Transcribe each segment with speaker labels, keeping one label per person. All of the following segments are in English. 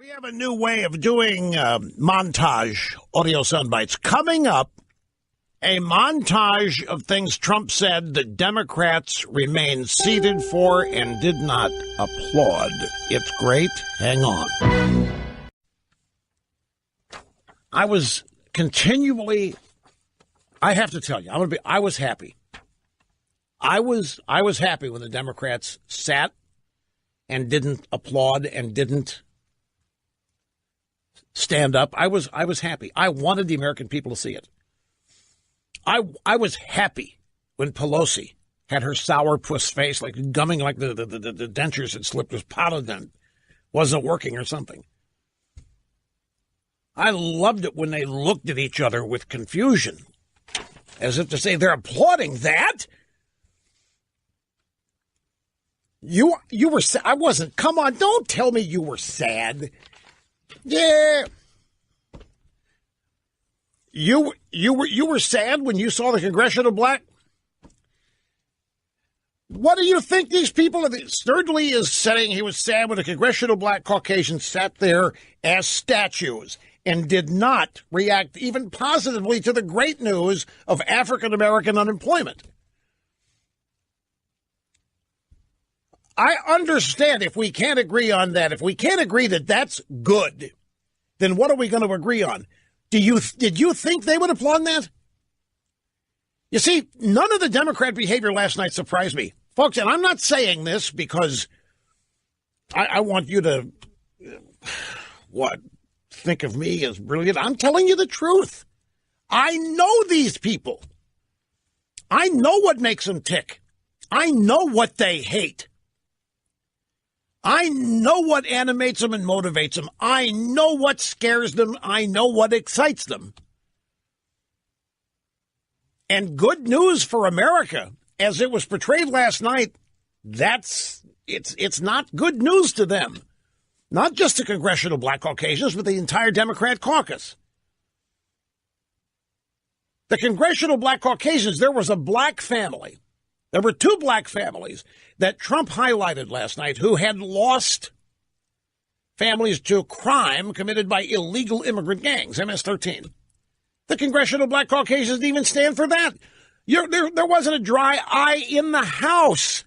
Speaker 1: We have a new way of doing montage audio soundbites. Coming up, a montage of things Trump said that Democrats remained seated for and did not applaud. It's great. Hang on. I was continually, I have to tell you, I was happy. I was happy when the Democrats sat and didn't applaud and didn't stand up. I was happy. I wanted the American people to see it. I was happy when Pelosi had her sourpuss face, like gumming like the dentures had slipped, was Polident wasn't working or something. I loved it when they looked at each other with confusion, as if to say they're applauding that. You were sad. I wasn't. Come on, don't tell me you were sad. Yeah. You were sad when you saw the Congressional Black? What do you think these people are? Sturdley is saying he was sad when the Congressional Black Caucasians sat there as statues and did not react even positively to the great news of African American unemployment. I understand if we can't agree on that. If we can't agree that that's good, then what are we going to agree on? Did you think they would applaud that? You see, none of the Democrat behavior last night surprised me. Folks, and I'm not saying this because I want you to, think of me as brilliant. I'm telling you the truth. I know these people. I know what makes them tick. I know what they hate. I know what animates them and motivates them. I know what scares them. I know what excites them. And good news for America, as it was portrayed last night, it's not good news to them. Not just the Congressional Black Caucasians, but the entire Democrat caucus. The Congressional Black Caucasians, there was a black family. There were two black families that Trump highlighted last night who had lost families to crime committed by illegal immigrant gangs, MS-13. The Congressional Black Caucasians didn't even stand for that. There wasn't a dry eye in the House.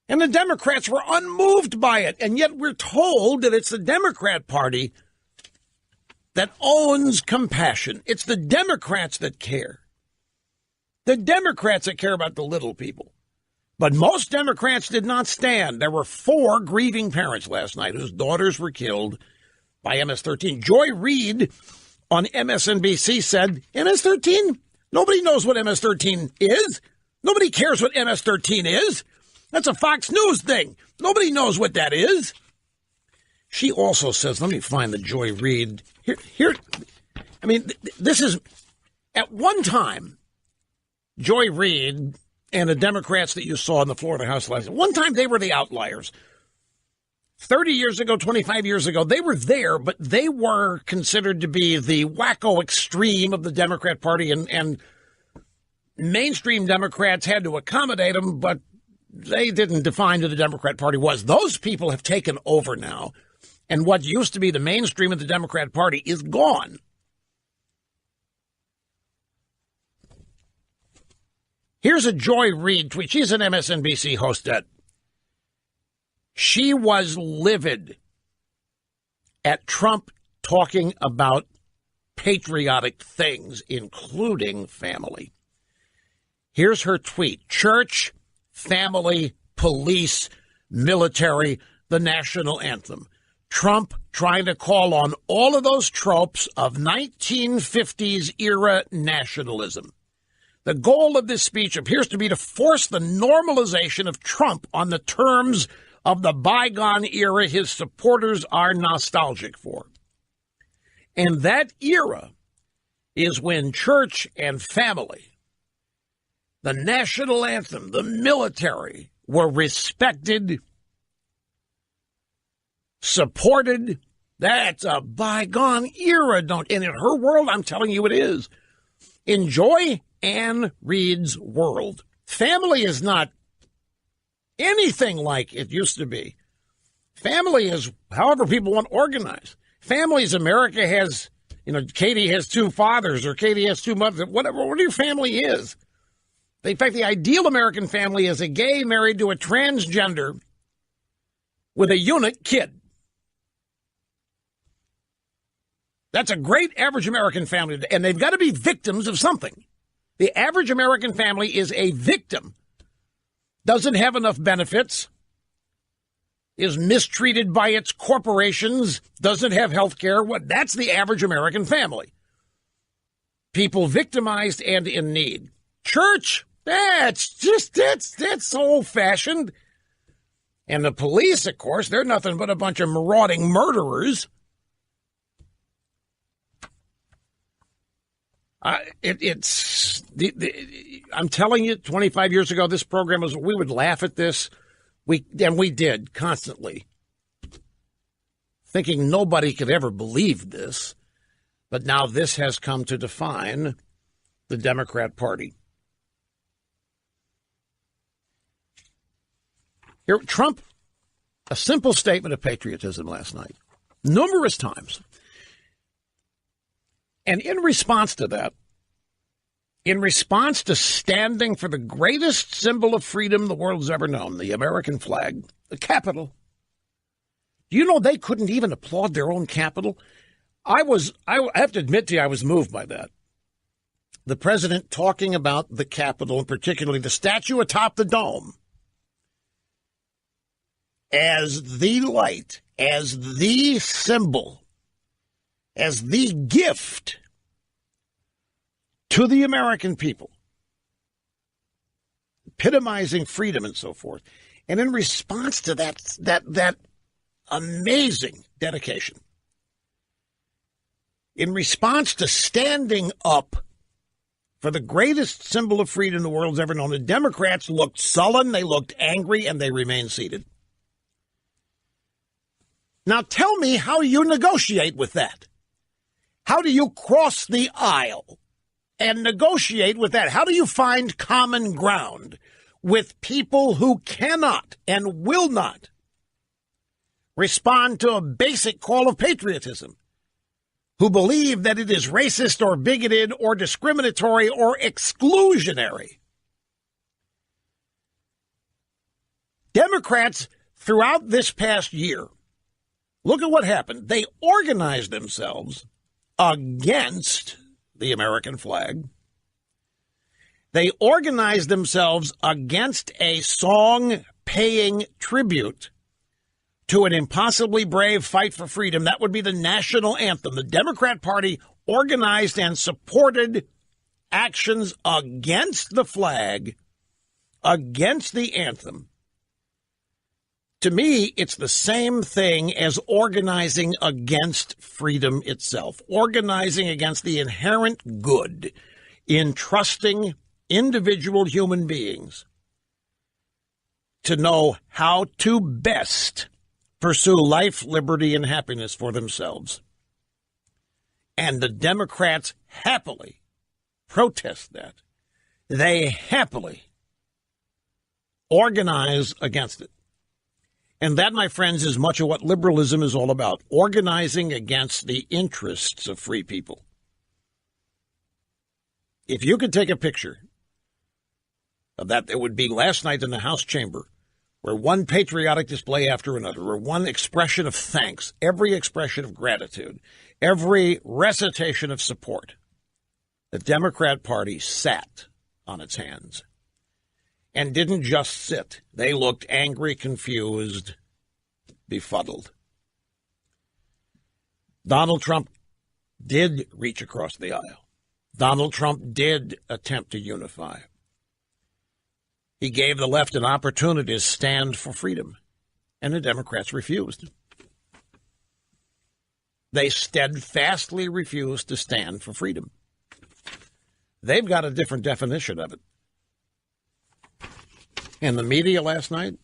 Speaker 1: And the Democrats were unmoved by it. And yet we're told that it's the Democrat Party that owns compassion. It's the Democrats that care. The Democrats that care about the little people. But most Democrats did not stand. There were 4 grieving parents last night whose daughters were killed by MS-13. Joy Reid on MSNBC said, MS-13? Nobody knows what MS-13 is. Nobody cares what MS-13 is. That's a Fox News thing. Nobody knows what that is. She also says, let me find the Joy Reid. Here. I mean, this is, at one time, Joy Reid and the Democrats that you saw in the Florida House last night, one time they were the outliers. 30 years ago, 25 years ago, they were there, but they were considered to be the wacko extreme of the Democrat Party, and mainstream Democrats had to accommodate them, but they didn't define who the Democrat Party was. Those people have taken over now, and what used to be the mainstream of the Democrat Party is gone. Here's a Joy Reid tweet. She's an MSNBC hostette. She was livid at Trump talking about patriotic things, including family. Here's her tweet. Church, family, police, military, the national anthem. Trump trying to call on all of those tropes of 1950s era nationalism. The goal of this speech appears to be to force the normalization of Trump on the terms of the bygone era his supporters are nostalgic for. And that era is when church and family, the national anthem, the military were respected, supported. That's a bygone era. And in her world, I'm telling you it is. Enjoy Ann Reid's world. Family is not anything like it used to be. Family is however people want to organize. Families, America has, Katie has two fathers or Katie has two mothers, whatever your family is. In fact, the ideal American family is a gay married to a transgender with a eunuch kid. That's a great average American family, and they've got to be victims of something. The average American family is a victim, doesn't have enough benefits, is mistreated by its corporations, doesn't have health care. That's the average American family. People victimized and in need. Church, that's old-fashioned. And the police, of course, they're nothing but a bunch of marauding murderers. I'm telling you, 25 years ago, this program we would laugh at this. We did constantly, thinking nobody could ever believe this. But now this has come to define the Democrat Party. Here, Trump, a simple statement of patriotism last night, numerous times. And in response to that, in response to standing for the greatest symbol of freedom the world's ever known, the American flag, the Capitol, do you know they couldn't even applaud their own Capitol? I have to admit to you, I was moved by that. The president talking about the Capitol, and particularly the statue atop the dome, as the light, as the symbol, as the gift to the American people, epitomizing freedom and so forth. And in response to that amazing dedication, in response to standing up for the greatest symbol of freedom the world's ever known, the Democrats looked sullen, they looked angry, and they remained seated. Now tell me how you negotiate with that. How do you cross the aisle and negotiate with that? How do you find common ground with people who cannot and will not respond to a basic call of patriotism, who believe that it is racist or bigoted or discriminatory or exclusionary? Democrats throughout this past year, look at what happened. They organized themselves against the American flag. They organized themselves against a song paying tribute to an impossibly brave fight for freedom. That would be the national anthem. The Democrat Party organized and supported actions against the flag, against the anthem. To me, it's the same thing as organizing against freedom itself, organizing against the inherent good in trusting individual human beings to know how to best pursue life, liberty, and happiness for themselves. And the Democrats happily protest that. They happily organize against it. And that, my friends, is much of what liberalism is all about, organizing against the interests of free people. If you could take a picture of that, it would be last night in the House chamber, where one patriotic display after another, where one expression of thanks, every expression of gratitude, every recitation of support, the Democrat Party sat on its hands. And didn't just sit. They looked angry, confused, befuddled. Donald Trump did reach across the aisle. Donald Trump did attempt to unify. He gave the left an opportunity to stand for freedom, and the Democrats refused. They steadfastly refused to stand for freedom. They've got a different definition of it. In the media last night,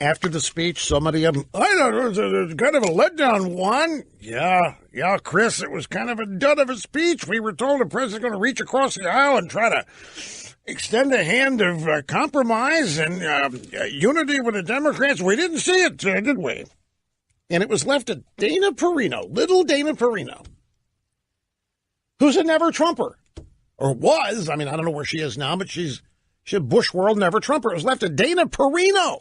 Speaker 1: after the speech, so many of them, I don't know, it was kind of a letdown one. Yeah, Chris, it was kind of a dud of a speech. We were told the president's going to reach across the aisle and try to extend a hand of compromise and unity with the Democrats. We didn't see it, did we? And it was left to Dana Perino, little Dana Perino, who's a never-Trumper, or was. I mean, I don't know where she is now, but she's a Bush world never-Trumper. It was left to Dana Perino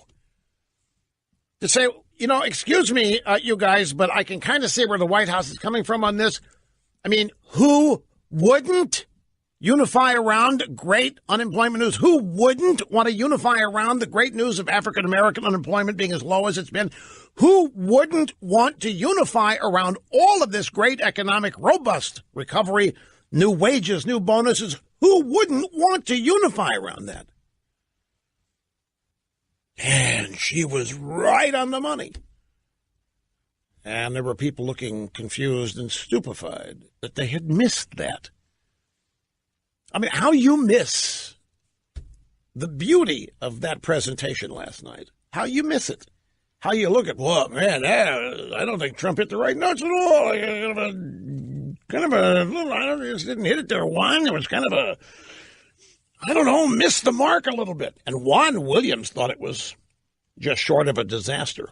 Speaker 1: to say, excuse me, you guys, but I can kind of see where the White House is coming from on this. I mean, who wouldn't unify around great unemployment news? Who wouldn't want to unify around the great news of African-American unemployment being as low as it's been? Who wouldn't want to unify around all of this great economic, robust recovery, new wages, new bonuses? Who wouldn't want to unify around that? And she was right on the money. And there were people looking confused and stupefied that they had missed that. I mean, how you miss the beauty of that presentation last night? How you miss it? How you look at, well, man, I don't think Trump hit the right notes at all. I just didn't hit it there, Juan. It was kind of missed the mark a little bit. And Juan Williams thought it was just short of a disaster.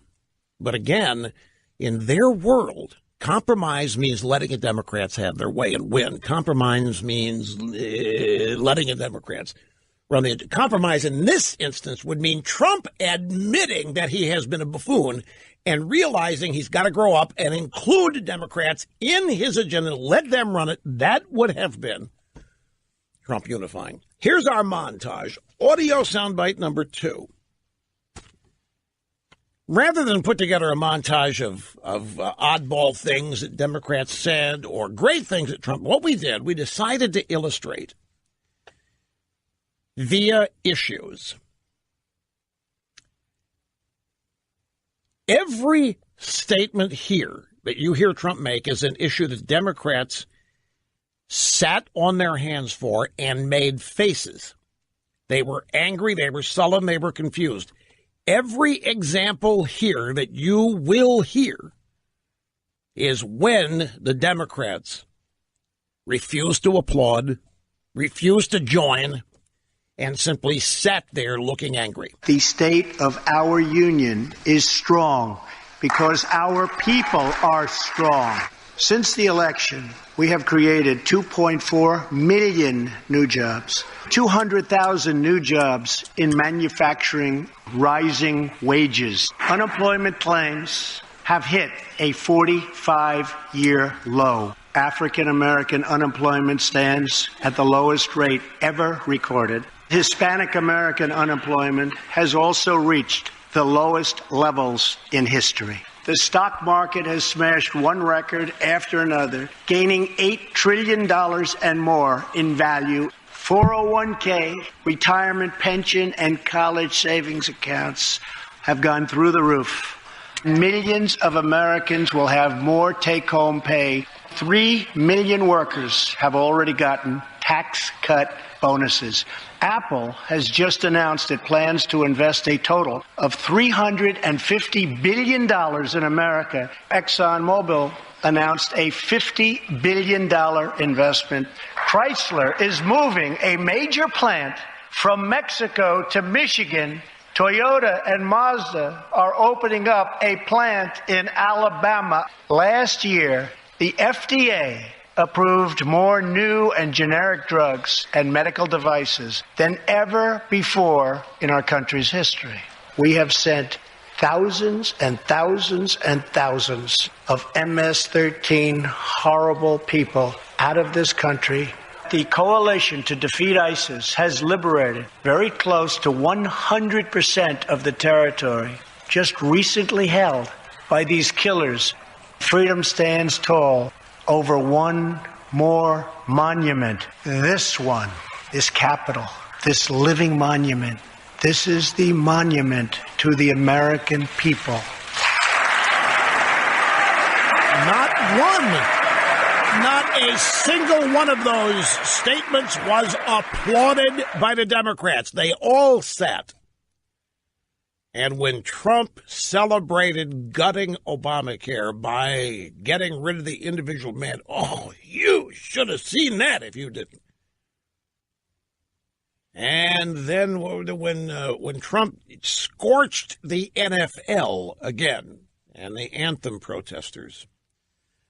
Speaker 1: But again, in their world, compromise means letting the Democrats have their way and win. Compromise means letting the Democrats run the compromise. In this instance would mean Trump admitting that he has been a buffoon and realizing he's got to grow up and include Democrats in his agenda, let them run it. That would have been Trump unifying. Here's our montage. Audio soundbite number 2. Rather than put together a montage of oddball things that Democrats said or great things that Trump, what we did, we decided to illustrate via issues. Every statement here that you hear Trump make is an issue that Democrats sat on their hands for and made faces. They were angry, they were sullen, they were confused. Every example here that you will hear is when the Democrats refuse to applaud, refuse to join, and simply sat there looking angry.
Speaker 2: The state of our union is strong because our people are strong. Since the election, we have created 2.4 million new jobs, 200,000 new jobs in manufacturing, rising wages. Unemployment claims have hit a 45-year low. African-American unemployment stands at the lowest rate ever recorded. Hispanic American unemployment has also reached the lowest levels in history. The stock market has smashed one record after another, gaining $8 trillion and more in value. 401k, retirement pension, and college savings accounts have gone through the roof. Millions of Americans will have more take-home pay. 3 million workers have already gotten tax cut bonuses. Apple has just announced it plans to invest a total of $350 billion in America. ExxonMobil announced a $50 billion investment. Chrysler is moving a major plant from Mexico to Michigan. Toyota and Mazda are opening up a plant in Alabama. Last year, the FDA approved more new and generic drugs and medical devices than ever before in our country's history. We have sent thousands and thousands and thousands of MS-13 horrible people out of this country. The coalition to defeat ISIS has liberated very close to 100% of the territory just recently held by these killers. Freedom stands tall over one more monument. This one, this Capitol, this living monument. This is the monument to the American people.
Speaker 1: Not a single one of those statements was applauded by the Democrats. They all sat. And when Trump celebrated gutting Obamacare by getting rid of the individual man, oh, you should have seen that if you didn't. And then when Trump scorched the NFL again and the anthem protesters,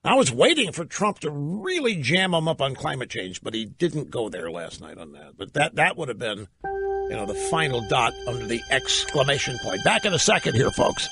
Speaker 1: I was waiting for Trump to really jam him up on climate change, but he didn't go there last night on that. But that would have been, the final dot under the exclamation point. Back in a second here, folks.